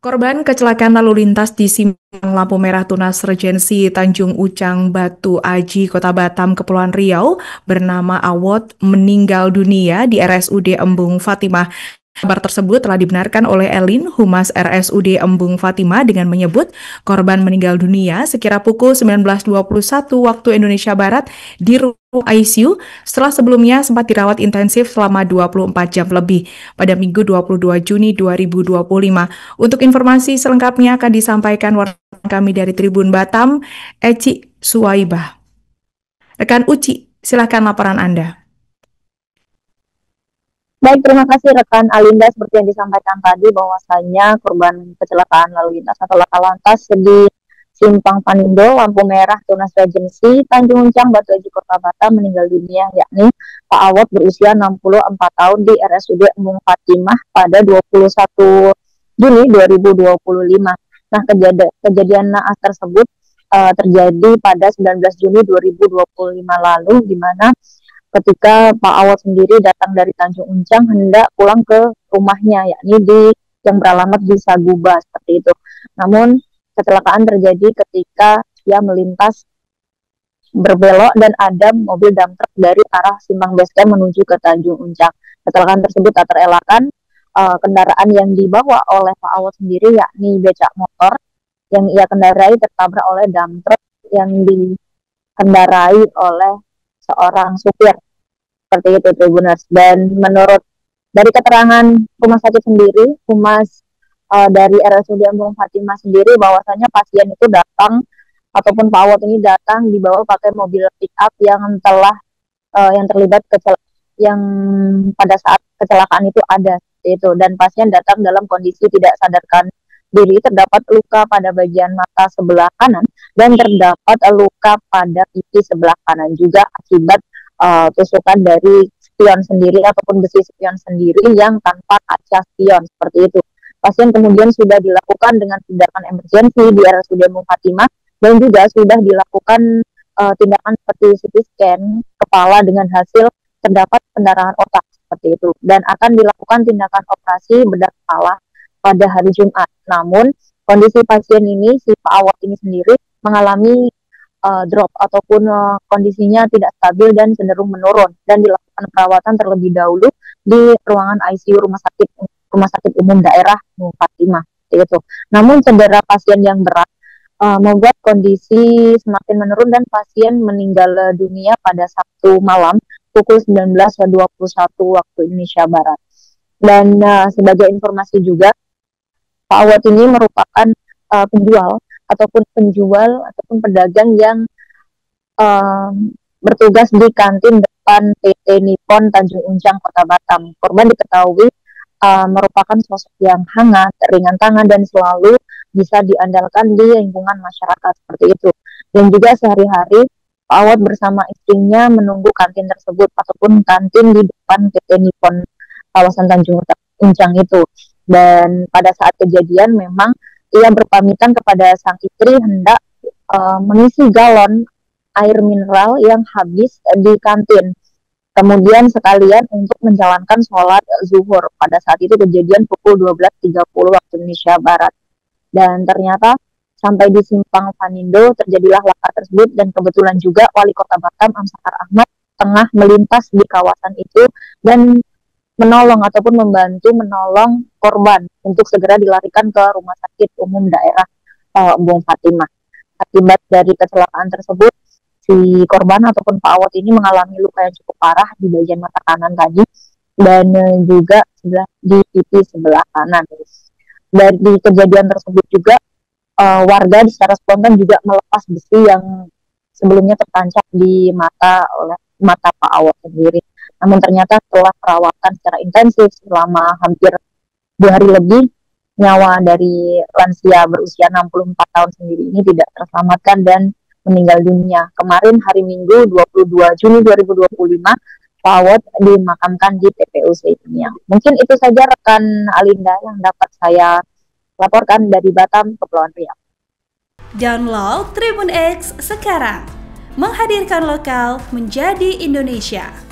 Korban kecelakaan lalu lintas di simpang lampu merah Tunas Regensi Tanjung Ucang Batu Aji, Kota Batam, Kepulauan Riau, bernama Awot meninggal dunia di RSUD Embung Fatimah. Kabar tersebut telah dibenarkan oleh Elin, Humas RSUD Embung Fatimah dengan menyebut korban meninggal dunia sekira pukul 19.21 waktu Indonesia Barat di ruang ICU setelah sebelumnya sempat dirawat intensif selama 24 jam lebih pada Minggu 22 Juni 2025. Untuk informasi selengkapnya akan disampaikan wartawan kami dari Tribun Batam, Eci Suwaibah. Rekan Uci, silakan laporan Anda. Baik, terima kasih rekan Alinda. Seperti yang disampaikan tadi bahwasanya korban kecelakaan lalu lintas atau laka lantas di Simpang Panindo, lampu merah Tunas Regensi, Tanjung Uncang, Batu Aji, Kota Batam meninggal dunia, yakni Pak Awot berusia 64 tahun di RSUD Embung Fatimah pada 21 Juni 2025. Nah, kejadian naas tersebut terjadi pada 19 Juni 2025 lalu, di mana ketika Pak Awot sendiri datang dari Tanjung Uncang hendak pulang ke rumahnya, yakni yang beralamat di Saguba, seperti itu. Namun kecelakaan terjadi ketika dia melintas berbelok dan ada mobil dump truck dari arah Simpang Basecamp menuju ke Tanjung Uncang. Kecelakaan tersebut tak terelakkan kendaraan yang dibawa oleh Pak Awot sendiri, yakni becak motor yang ia kendarai tertabrak oleh dump truck yang dikendarai oleh seorang supir, seperti itu Tribuners. Dan menurut dari keterangan rumah sakit sendiri, Humas dari RSUD Embung Fatimah sendiri, bahwasanya pasien itu datang ataupun Pak Awot ini datang dibawa pakai mobil pick up yang yang terlibat yang pada saat kecelakaan itu ada, itu. Dan pasien datang dalam kondisi tidak sadarkan diri, terdapat luka pada bagian mata sebelah kanan dan terdapat luka pada pipi sebelah kanan juga akibat tusukan dari spion sendiri ataupun besi spion sendiri yang tanpa kaca spion, seperti itu. Pasien kemudian sudah dilakukan dengan tindakan emergensi di RSUD Embung Fatimah dan juga sudah dilakukan tindakan seperti CT scan kepala dengan hasil terdapat pendarahan otak, seperti itu, dan akan dilakukan tindakan operasi bedah kepala pada hari Jumat. Namun kondisi pasien ini, si Pak Awot ini sendiri mengalami drop ataupun kondisinya tidak stabil dan cenderung menurun dan dilakukan perawatan terlebih dahulu di ruangan ICU Rumah Sakit Umum Daerah Embung Fatimah, itu. Namun cedera pasien yang berat membuat kondisi semakin menurun dan pasien meninggal dunia pada Sabtu malam pukul 19.21 waktu Indonesia Barat. Dan sebagai informasi juga, Pak Awot ini merupakan penjual ataupun pedagang yang bertugas di kantin depan PT Nippon Tanjung Uncang, Kota Batam. Korban diketahui merupakan sosok yang hangat, ringan tangan, dan selalu bisa diandalkan di lingkungan masyarakat, seperti itu. Dan juga sehari-hari Pak Awot bersama istrinya menunggu kantin tersebut ataupun kantin di depan PT Nippon kawasan Tanjung Uncang itu. Dan pada saat kejadian memang ia berpamitan kepada sang istri hendak mengisi galon air mineral yang habis di kantin. Kemudian sekalian untuk menjalankan sholat zuhur. Pada saat itu kejadian pukul 12.30 waktu Indonesia Barat. Dan ternyata sampai di Simpang Panindo terjadilah laka tersebut, dan kebetulan juga Wali Kota Batam Amsakar Ahmad tengah melintas di kawasan itu dan menolong ataupun membantu menolong korban untuk segera dilarikan ke Rumah Sakit Umum Daerah Embung Fatimah. Akibat dari kecelakaan tersebut, si korban ataupun Pak Awot ini mengalami luka yang cukup parah di bagian mata kanan tadi dan juga di pipi sebelah kanan. Dari kejadian tersebut juga warga secara spontan juga melepas besi yang sebelumnya tertancap di mata Pak Awot sendiri. Namun ternyata setelah perawatan secara intensif selama hampir 2 hari lebih, nyawa dari lansia berusia 64 tahun sendiri ini tidak terselamatkan dan meninggal dunia. Kemarin hari Minggu 22 Juni 2025, Pak Awot dimakamkan di TPU Seimiang. Mungkin itu saja rekan Alinda yang dapat saya laporkan dari Batam, Kepulauan Riau. Download Tribun X sekarang, menghadirkan lokal menjadi Indonesia.